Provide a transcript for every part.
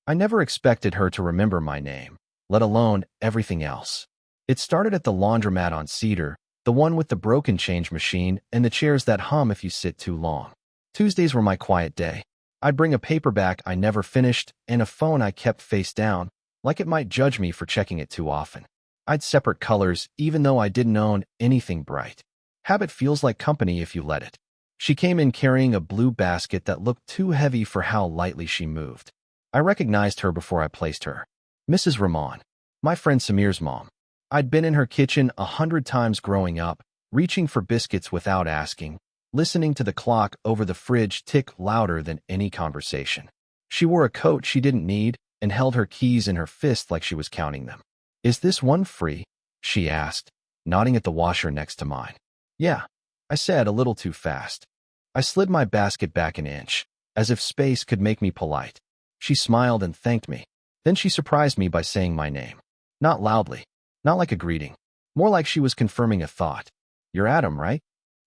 I never expected her to remember my name, let alone everything else. It started at the laundromat on Cedar, the one with the broken change machine and the chairs that hum if you sit too long. Tuesdays were my quiet day. I'd bring a paperback I never finished and a phone I kept face down, like it might judge me for checking it too often. I'd separate colors even though I didn't own anything bright. Habit feels like company if you let it. She came in carrying a blue basket that looked too heavy for how lightly she moved. I recognized her before I placed her. Mrs. Ramon, my friend Samir's mom. I'd been in her kitchen 100 times growing up, reaching for biscuits without asking, listening to the clock over the fridge tick louder than any conversation. She wore a coat she didn't need and held her keys in her fist like she was counting them. "Is this one free?" she asked, nodding at the washer next to mine. "Yeah," I said a little too fast. I slid my basket back an inch, as if space could make me polite. She smiled and thanked me. Then she surprised me by saying my name. Not loudly, not like a greeting, more like she was confirming a thought. "You're Adam, right?"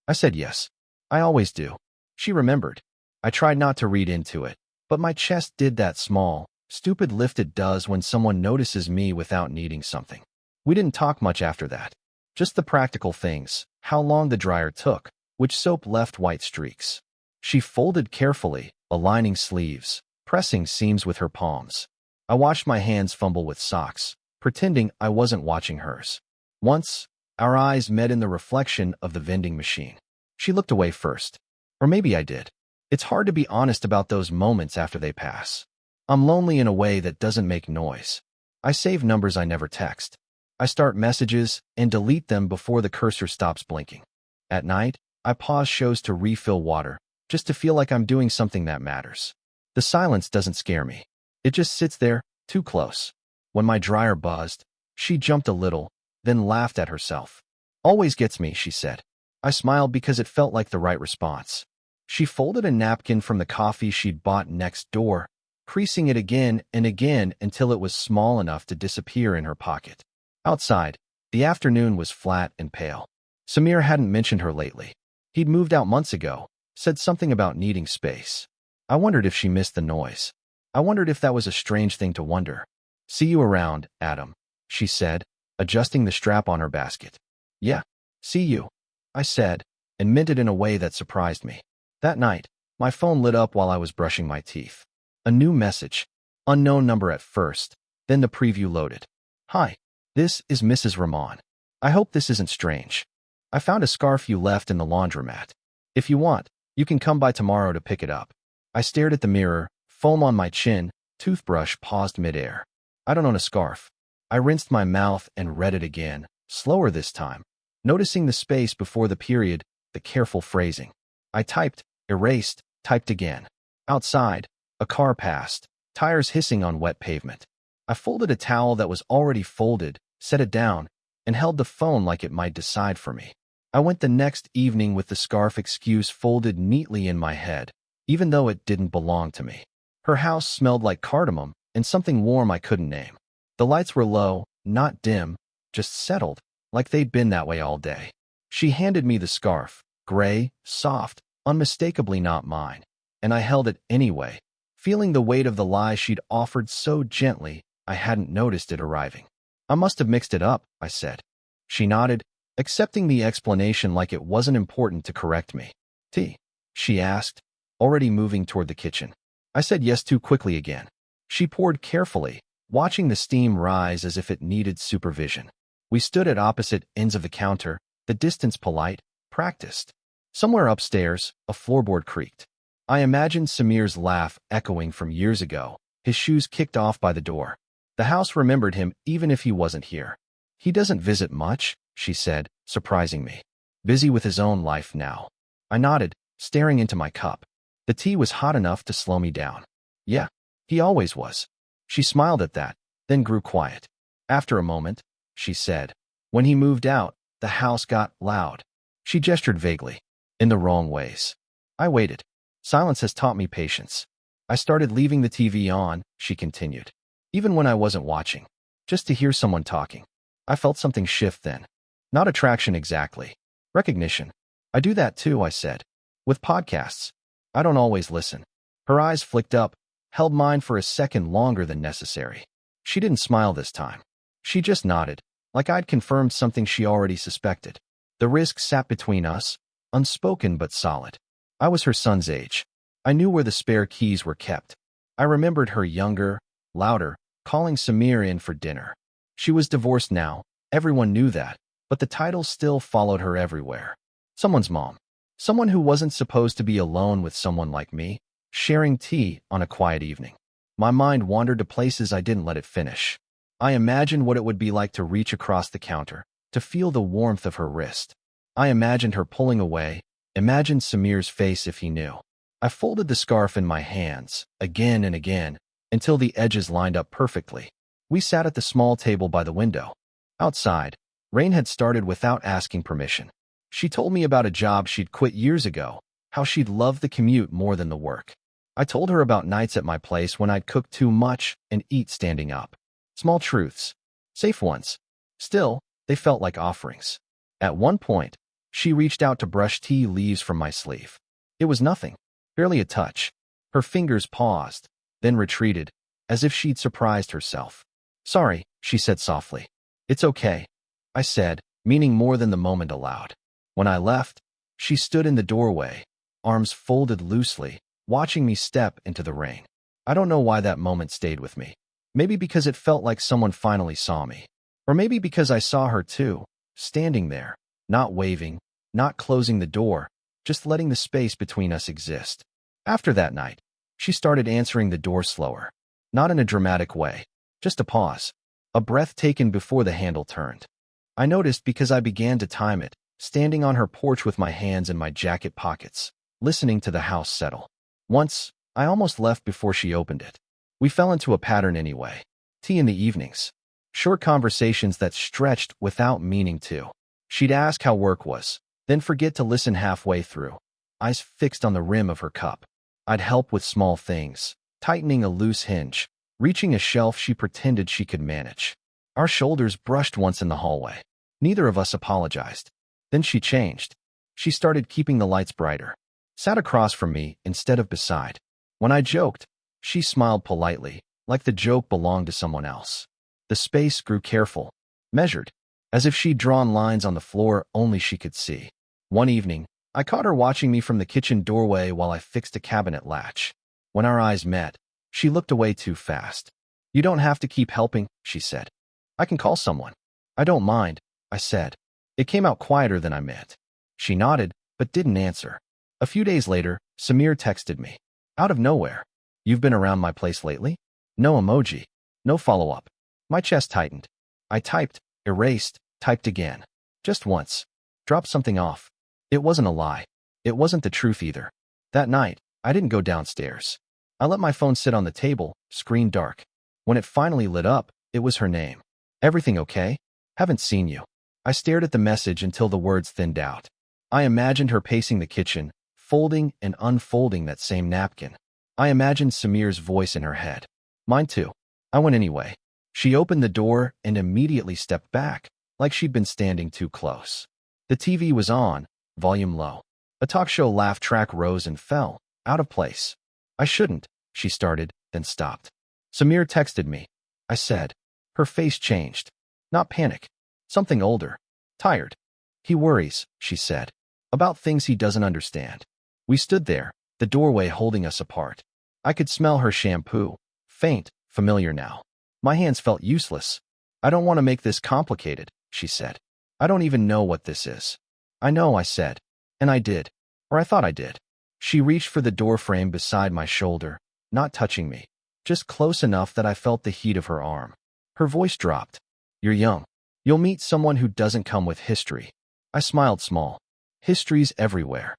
I said yes. "I always do." She remembered. I tried not to read into it, but my chest did that small, stupid lift it does when someone notices me without needing something. We didn't talk much after that. Just the practical things, how long the dryer took, which soap left white streaks. She folded carefully, aligning sleeves, pressing seams with her palms. I watched my hands fumble with socks, pretending I wasn't watching hers. Once, our eyes met in the reflection of the vending machine. She looked away first. Or maybe I did. It's hard to be honest about those moments after they pass. I'm lonely in a way that doesn't make noise. I save numbers I never text. I start messages and delete them before the cursor stops blinking. At night, I pause shows to refill water, just to feel like I'm doing something that matters. The silence doesn't scare me. It just sits there, too close. When my dryer buzzed, she jumped a little, then laughed at herself. "Always gets me," she said. I smiled because it felt like the right response. She folded a napkin from the coffee she'd bought next door, creasing it again and again until it was small enough to disappear in her pocket. Outside, the afternoon was flat and pale. Samir hadn't mentioned her lately. He'd moved out months ago, said something about needing space. I wondered if she missed the noise. I wondered if that was a strange thing to wonder. "See you around, Adam," she said, adjusting the strap on her basket. "Yeah, see you," I said, and meant it in a way that surprised me. That night, my phone lit up while I was brushing my teeth. A new message. Unknown number at first, then the preview loaded. "Hi, this is Mrs. Ramon. I hope this isn't strange. I found a scarf you left in the laundromat. If you want, you can come by tomorrow to pick it up." I stared at the mirror, foam on my chin, toothbrush paused midair. "I don't own a scarf." I rinsed my mouth and read it again, slower this time, noticing the space before the period, the careful phrasing. I typed, erased, typed again. Outside, a car passed, tires hissing on wet pavement. I folded a towel that was already folded, set it down, and held the phone like it might decide for me. I went the next evening with the scarf excuse folded neatly in my head, even though it didn't belong to me. Her house smelled like cardamom and something warm I couldn't name. The lights were low, not dim, just settled, like they'd been that way all day. She handed me the scarf, gray, soft, unmistakably not mine, and I held it anyway, feeling the weight of the lie she'd offered so gently I hadn't noticed it arriving. "I must have mixed it up," I said. She nodded, accepting the explanation like it wasn't important to correct me. "Tea?" she asked, already moving toward the kitchen. I said yes too quickly again. She poured carefully, watching the steam rise as if it needed supervision. We stood at opposite ends of the counter, the distance polite, practiced. Somewhere upstairs, a floorboard creaked. I imagined Samir's laugh echoing from years ago, his shoes kicked off by the door. The house remembered him even if he wasn't here. "He doesn't visit much," she said, surprising me. "Busy with his own life now." I nodded, staring into my cup. The tea was hot enough to slow me down. "Yeah, he always was." She smiled at that, then grew quiet. After a moment, she said, "When he moved out, the house got loud." She gestured vaguely. "In the wrong ways." I waited. Silence has taught me patience. "I started leaving the TV on," she continued. "Even when I wasn't watching. Just to hear someone talking. I felt something shift then. Not attraction exactly. Recognition. I do that too," I said. "With podcasts. I don't always listen." Her eyes flicked up, held mine for a second longer than necessary. She didn't smile this time. She just nodded, like I'd confirmed something she already suspected. The risk sat between us, unspoken but solid. I was her son's age. I knew where the spare keys were kept. I remembered her younger, louder, calling Samir in for dinner. She was divorced now, everyone knew that, but the title still followed her everywhere. Someone's mom. Someone who wasn't supposed to be alone with someone like me, sharing tea on a quiet evening. My mind wandered to places I didn't let it finish. I imagined what it would be like to reach across the counter, to feel the warmth of her wrist. I imagined her pulling away, imagined Samir's face if he knew. I folded the scarf in my hands, again and again, until the edges lined up perfectly. We sat at the small table by the window. Outside, rain had started without asking permission. She told me about a job she'd quit years ago, how she'd loved the commute more than the work. I told her about nights at my place when I'd cook too much and eat standing up. Small truths. Safe ones. Still, they felt like offerings. At one point, she reached out to brush tea leaves from my sleeve. It was nothing. Barely a touch. Her fingers paused, then retreated, as if she'd surprised herself. Sorry, she said softly. It's okay, I said, meaning more than the moment allowed. When I left, she stood in the doorway, arms folded loosely, watching me step into the rain. I don't know why that moment stayed with me. Maybe because it felt like someone finally saw me. Or maybe because I saw her too, standing there, not waving, not closing the door, just letting the space between us exist. After that night, she started answering the door slower. Not in a dramatic way, just a pause, a breath taken before the handle turned. I noticed because I began to time it, standing on her porch with my hands in my jacket pockets, listening to the house settle. Once, I almost left before she opened it. We fell into a pattern anyway. Tea in the evenings. Short conversations that stretched without meaning to. She'd ask how work was, then forget to listen halfway through, eyes fixed on the rim of her cup. I'd help with small things, tightening a loose hinge, reaching a shelf she pretended she could manage. Our shoulders brushed once in the hallway. Neither of us apologized. Then she changed. She started keeping the lights brighter. Sat across from me instead of beside. When I joked, she smiled politely, like the joke belonged to someone else. The space grew careful, measured, as if she'd drawn lines on the floor only she could see. One evening, I caught her watching me from the kitchen doorway while I fixed a cabinet latch. When our eyes met, she looked away too fast. You don't have to keep helping, she said. I can call someone. I don't mind, I said. It came out quieter than I meant. She nodded, but didn't answer. A few days later, Samir texted me. Out of nowhere. You've been around my place lately? No emoji. No follow-up. My chest tightened. I typed, erased, typed again. Just once. Dropped something off. It wasn't a lie. It wasn't the truth either. That night, I didn't go downstairs. I let my phone sit on the table, screen dark. When it finally lit up, it was her name. Everything okay? Haven't seen you. I stared at the message until the words thinned out. I imagined her pacing the kitchen, folding and unfolding that same napkin. I imagined Samir's voice in her head. Mine too. I went anyway. She opened the door and immediately stepped back, like she'd been standing too close. The TV was on, volume low. A talk show laugh track rose and fell, out of place. I shouldn't, she started, then stopped. Samir texted me. I said. Her face changed. Not panic. Something older. Tired. He worries, she said. About things he doesn't understand. We stood there, the doorway holding us apart. I could smell her shampoo. Faint, familiar now. My hands felt useless. I don't want to make this complicated, she said. I don't even know what this is. I know, I said. And I did. Or I thought I did. She reached for the doorframe beside my shoulder, not touching me, just close enough that I felt the heat of her arm. Her voice dropped. You're young. You'll meet someone who doesn't come with history. I smiled small. History's everywhere.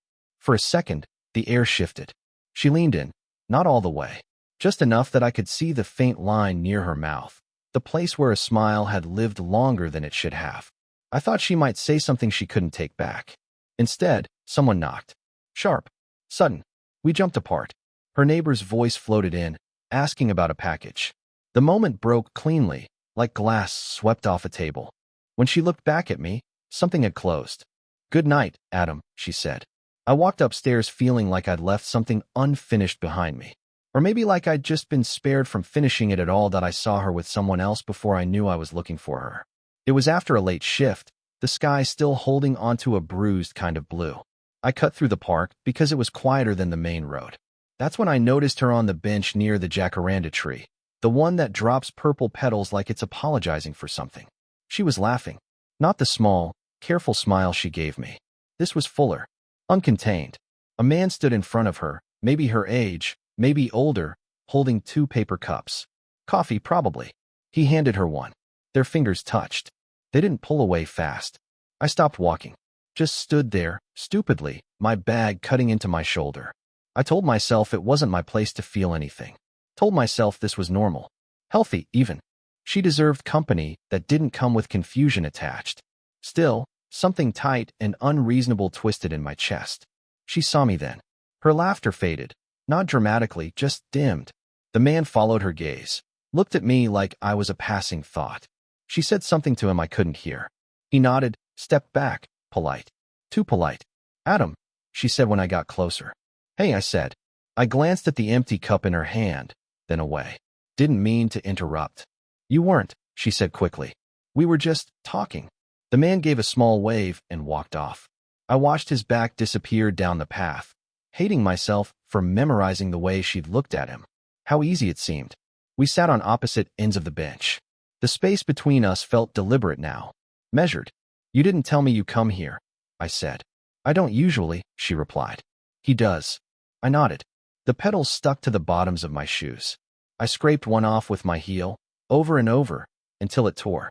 For a second, the air shifted. She leaned in, not all the way, just enough that I could see the faint line near her mouth, the place where a smile had lived longer than it should have. I thought she might say something she couldn't take back. Instead, someone knocked. Sharp. Sudden. We jumped apart. Her neighbor's voice floated in, asking about a package. The moment broke cleanly, like glass swept off a table. When she looked back at me, something had closed. Good night, Adam, she said. I walked upstairs feeling like I'd left something unfinished behind me. Or maybe like I'd just been spared from finishing it at all that I saw her with someone else before I knew I was looking for her. It was after a late shift, the sky still holding onto a bruised kind of blue. I cut through the park because it was quieter than the main road. That's when I noticed her on the bench near the jacaranda tree, the one that drops purple petals like it's apologizing for something. She was laughing. Not the small, careful smile she gave me. This was fuller, uncontained. A man stood in front of her, maybe her age, maybe older, holding 2 paper cups. Coffee, probably. He handed her one. Their fingers touched. They didn't pull away fast. I stopped walking. Just stood there, stupidly, my bag cutting into my shoulder. I told myself it wasn't my place to feel anything. Told myself this was normal. Healthy, even. She deserved company that didn't come with confusion attached. Still, something tight and unreasonable twisted in my chest. She saw me then. Her laughter faded. Not dramatically, just dimmed. The man followed her gaze. Looked at me like I was a passing thought. She said something to him I couldn't hear. He nodded, stepped back, polite. Too polite. Adam, she said when I got closer. Hey, I said. I glanced at the empty cup in her hand, then away. Didn't mean to interrupt. You weren't, she said quickly. We were just talking. The man gave a small wave and walked off. I watched his back disappear down the path, hating myself for memorizing the way she'd looked at him. How easy it seemed. We sat on opposite ends of the bench. The space between us felt deliberate now, measured. You didn't tell me you come here, I said. I don't usually, she replied. He does. I nodded. The petals stuck to the bottoms of my shoes. I scraped one off with my heel, over and over, until it tore.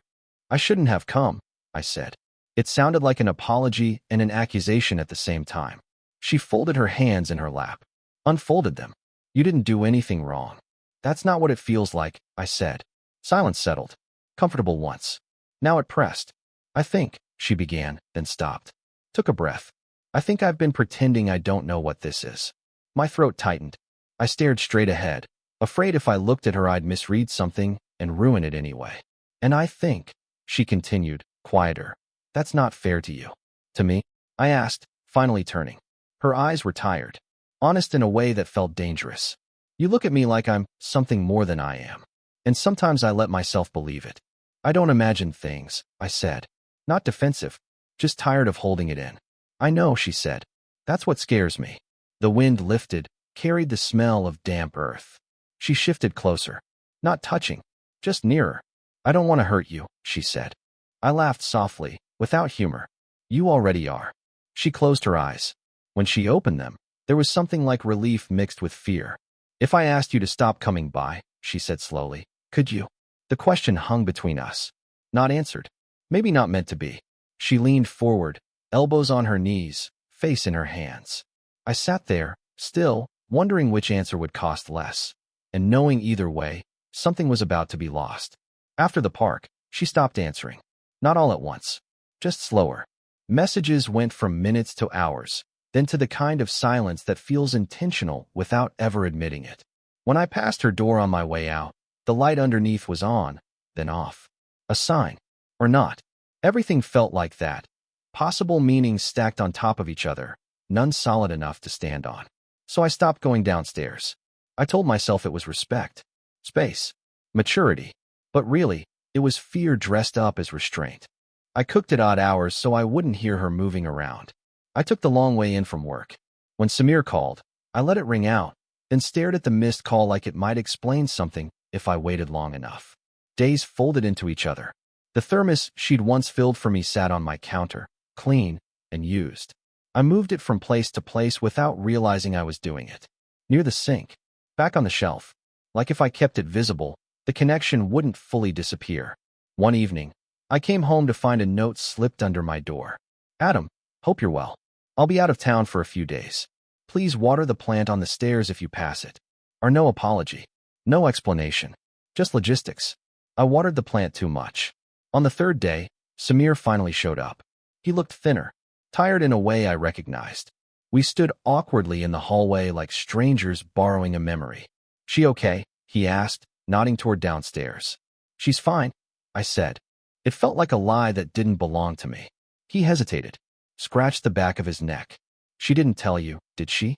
I shouldn't have come, I said. It sounded like an apology and an accusation at the same time. She folded her hands in her lap, unfolded them. You didn't do anything wrong. That's not what it feels like, I said. Silence settled. Comfortable once. Now it pressed. I think, she began, then stopped. Took a breath. I think I've been pretending I don't know what this is. My throat tightened. I stared straight ahead, afraid if I looked at her I'd misread something and ruin it anyway. And I think, she continued, quieter. That's not fair to you. To me? I asked, finally turning. Her eyes were tired. Honest in a way that felt dangerous. You look at me like I'm something more than I am. And sometimes I let myself believe it. I don't imagine things, I said. Not defensive. Just tired of holding it in. I know, she said. That's what scares me. The wind lifted, carried the smell of damp earth. She shifted closer. Not touching. Just nearer. I don't want to hurt you, she said. I laughed softly, without humor. You already are. She closed her eyes. When she opened them, there was something like relief mixed with fear. If I asked you to stop coming by, she said slowly, could you? The question hung between us. Not answered. Maybe not meant to be. She leaned forward, elbows on her knees, face in her hands. I sat there, still, wondering which answer would cost less. And knowing either way, something was about to be lost. After the park, she stopped answering. Not all at once. Just slower. Messages went from minutes to hours, then to the kind of silence that feels intentional without ever admitting it. When I passed her door on my way out, the light underneath was on, then off. A sign. Or not. Everything felt like that. Possible meanings stacked on top of each other, none solid enough to stand on. So I stopped going downstairs. I told myself it was respect, space, maturity. But really, it was fear dressed up as restraint. I cooked at odd hours so I wouldn't hear her moving around. I took the long way in from work. When Samir called, I let it ring out, then stared at the missed call like it might explain something if I waited long enough. Days folded into each other. The thermos she'd once filled for me sat on my counter, clean and used. I moved it from place to place without realizing I was doing it. Near the sink, back on the shelf. Like if I kept it visible, the connection wouldn't fully disappear. One evening, I came home to find a note slipped under my door. Adam, hope you're well. I'll be out of town for a few days. Please water the plant on the stairs if you pass it. Or no apology. No explanation. Just logistics. I watered the plant too much. On the third day, Samir finally showed up. He looked thinner, tired in a way I recognized. We stood awkwardly in the hallway like strangers borrowing a memory. She okay? He asked, nodding toward downstairs. She's fine, I said. It felt like a lie that didn't belong to me. He hesitated, scratched the back of his neck. She didn't tell you, did she?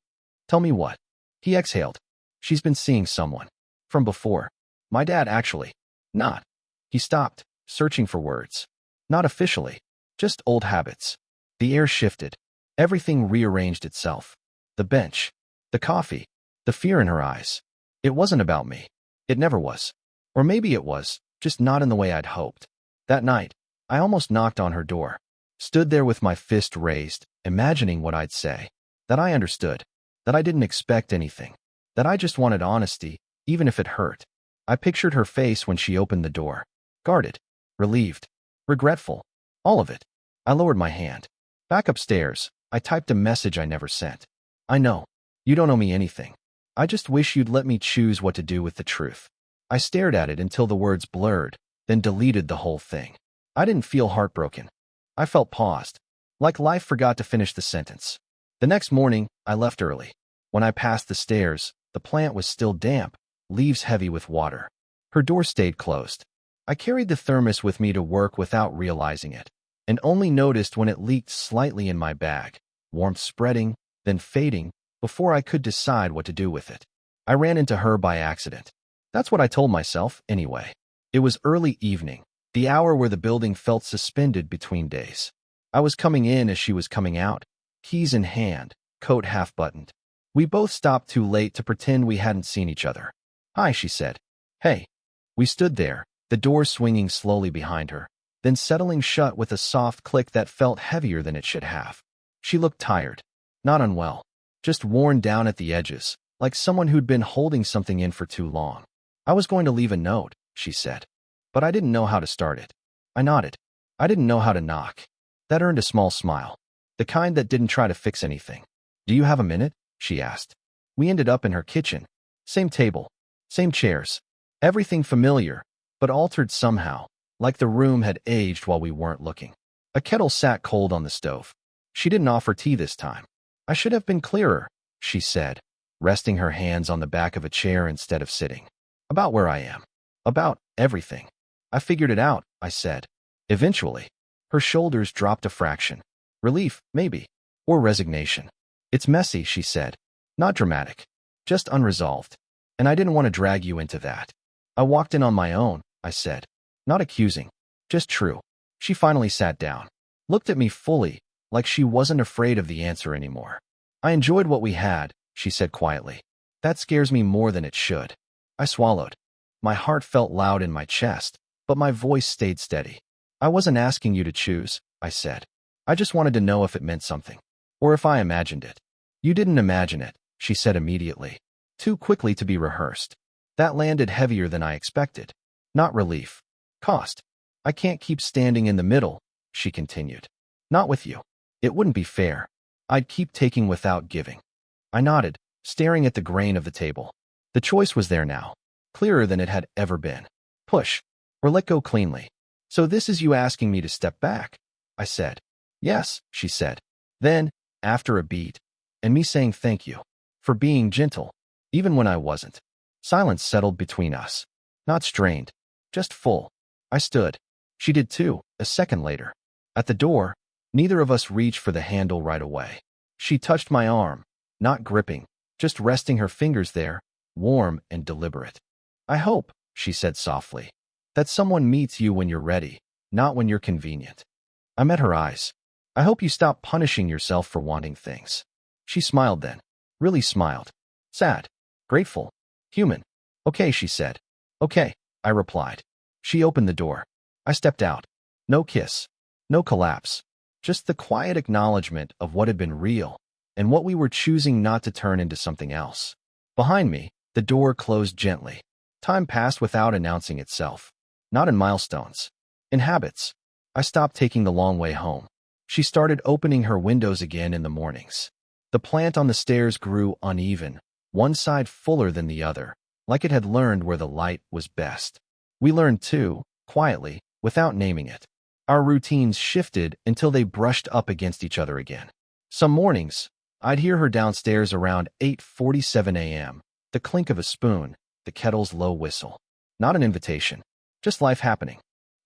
Tell me what? He exhaled. She's been seeing someone. From before. My dad, actually. Not. He stopped, searching for words. Not officially. Just old habits. The air shifted. Everything rearranged itself. The bench. The coffee. The fear in her eyes. It wasn't about me. It never was. Or maybe it was, just not in the way I'd hoped. That night, I almost knocked on her door. Stood there with my fist raised, imagining what I'd say. That I understood. That I didn't expect anything. That I just wanted honesty, even if it hurt. I pictured her face when she opened the door. Guarded. Relieved. Regretful. All of it. I lowered my hand. Back upstairs, I typed a message I never sent. I know. You don't owe me anything. I just wish you'd let me choose what to do with the truth. I stared at it until the words blurred, then deleted the whole thing. I didn't feel heartbroken. I felt paused. Like life forgot to finish the sentence. The next morning, I left early. When I passed the stairs, the plant was still damp, leaves heavy with water. Her door stayed closed. I carried the thermos with me to work without realizing it, and only noticed when it leaked slightly in my bag, warmth spreading, then fading, before I could decide what to do with it. I ran into her by accident. That's what I told myself, anyway. It was early evening, the hour where the building felt suspended between days. I was coming in as she was coming out, keys in hand, coat half-buttoned. We both stopped too late to pretend we hadn't seen each other. "Hi," she said. "Hey." We stood there, the door swinging slowly behind her, then settling shut with a soft click that felt heavier than it should have. She looked tired. Not unwell. Just worn down at the edges, like someone who'd been holding something in for too long. "I was going to leave a note," she said. "But I didn't know how to start it." I nodded. I didn't know how to knock. That earned a small smile. The kind that didn't try to fix anything. "Do you have a minute?" she asked. We ended up in her kitchen. Same table. Same chairs. Everything familiar, but altered somehow, like the room had aged while we weren't looking. A kettle sat cold on the stove. She didn't offer tea this time. "I should have been clearer," she said, resting her hands on the back of a chair instead of sitting. "About where I am. About everything." "I figured it out," I said. "Eventually." Her shoulders dropped a fraction. Relief, maybe. Or resignation. "It's messy," she said. "Not dramatic. Just unresolved. And I didn't want to drag you into that." "I walked in on my own," I said. Not accusing. Just true. She finally sat down. Looked at me fully, like she wasn't afraid of the answer anymore. "I enjoyed what we had," she said quietly. "That scares me more than it should." I swallowed. My heart felt loud in my chest, but my voice stayed steady. "I wasn't asking you to choose," I said. "I just wanted to know if it meant something. Or if I imagined it." "You didn't imagine it," she said immediately. Too quickly to be rehearsed. That landed heavier than I expected. Not relief. Cost. "I can't keep standing in the middle," she continued. "Not with you. It wouldn't be fair. I'd keep taking without giving." I nodded, staring at the grain of the table. The choice was there now, clearer than it had ever been. Push. Or let go cleanly. "So this is you asking me to step back?" I said. "Yes," she said. Then, after a beat, and me saying thank you. For being gentle, even when I wasn't. Silence settled between us. Not strained. Just full. I stood. She did too, a second later. At the door, neither of us reached for the handle right away. She touched my arm, not gripping, just resting her fingers there, warm and deliberate. "I hope," she said softly, "that someone meets you when you're ready, not when you're convenient." I met her eyes. "I hope you stop punishing yourself for wanting things." She smiled then. Really smiled. Sad. Grateful. Human. "Okay," she said. "Okay," I replied. She opened the door. I stepped out. No kiss. No collapse. Just the quiet acknowledgement of what had been real, and what we were choosing not to turn into something else. Behind me, the door closed gently. Time passed without announcing itself. Not in milestones. In habits. I stopped taking the long way home. She started opening her windows again in the mornings. The plant on the stairs grew uneven, one side fuller than the other, like it had learned where the light was best. We learned too, quietly, without naming it. Our routines shifted until they brushed up against each other again. Some mornings, I'd hear her downstairs around 8:47 a.m., the clink of a spoon, the kettle's low whistle. Not an invitation. Just life happening.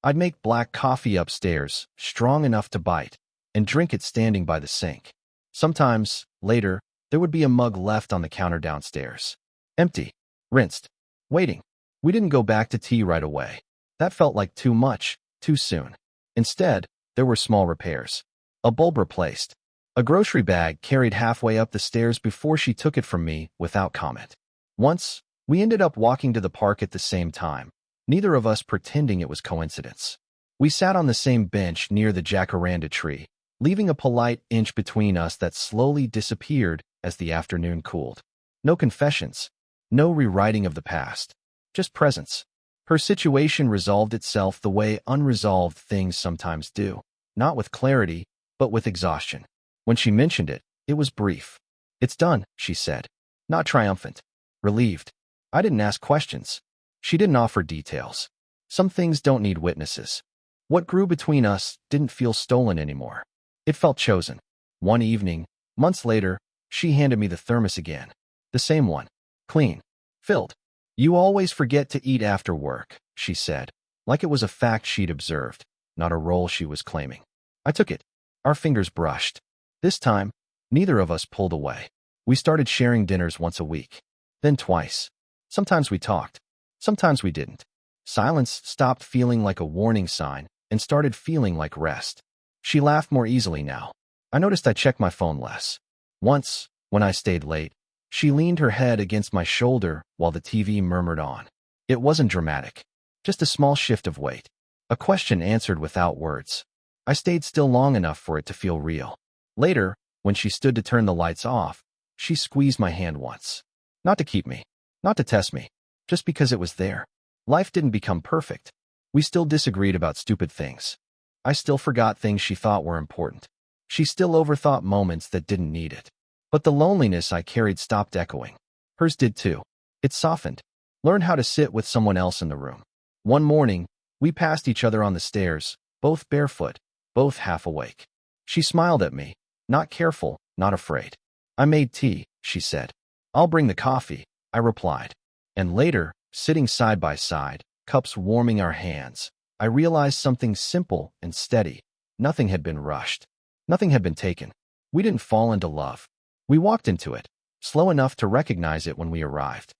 I'd make black coffee upstairs, strong enough to bite, and drink it standing by the sink. Sometimes, later, there would be a mug left on the counter downstairs. Empty. Rinsed. Waiting. We didn't go back to tea right away. That felt like too much, too soon. Instead, there were small repairs. A bulb replaced. A grocery bag carried halfway up the stairs before she took it from me without comment. Once, we ended up walking to the park at the same time, neither of us pretending it was coincidence. We sat on the same bench near the jacaranda tree, leaving a polite inch between us that slowly disappeared as the afternoon cooled. No confessions. No rewriting of the past. Just presence. Her situation resolved itself the way unresolved things sometimes do. Not with clarity, but with exhaustion. When she mentioned it, it was brief. "It's done," she said. Not triumphant. Relieved. I didn't ask questions. She didn't offer details. Some things don't need witnesses. What grew between us didn't feel stolen anymore. It felt chosen. One evening, months later, she handed me the thermos again. The same one. Clean. Filled. "You always forget to eat after work," she said, like it was a fact she'd observed, not a role she was claiming. I took it. Our fingers brushed. This time, neither of us pulled away. We started sharing dinners once a week. Then twice. Sometimes we talked. Sometimes we didn't. Silence stopped feeling like a warning sign and started feeling like rest. She laughed more easily now. I noticed I checked my phone less. Once, when I stayed late, she leaned her head against my shoulder while the TV murmured on. It wasn't dramatic. Just a small shift of weight. A question answered without words. I stayed still long enough for it to feel real. Later, when she stood to turn the lights off, she squeezed my hand once. Not to keep me. Not to test me. Just because it was there. Life didn't become perfect. We still disagreed about stupid things. I still forgot things she thought were important. She still overthought moments that didn't need it. But the loneliness I carried stopped echoing. Hers did too. It softened. Learned how to sit with someone else in the room. One morning, we passed each other on the stairs, both barefoot, both half awake. She smiled at me, not careful, not afraid. "I made tea," she said. "I'll bring the coffee," I replied. And later, sitting side by side, cups warming our hands, I realized something simple and steady. Nothing had been rushed. Nothing had been taken. We didn't fall into love. We walked into it, slow enough to recognize it when we arrived.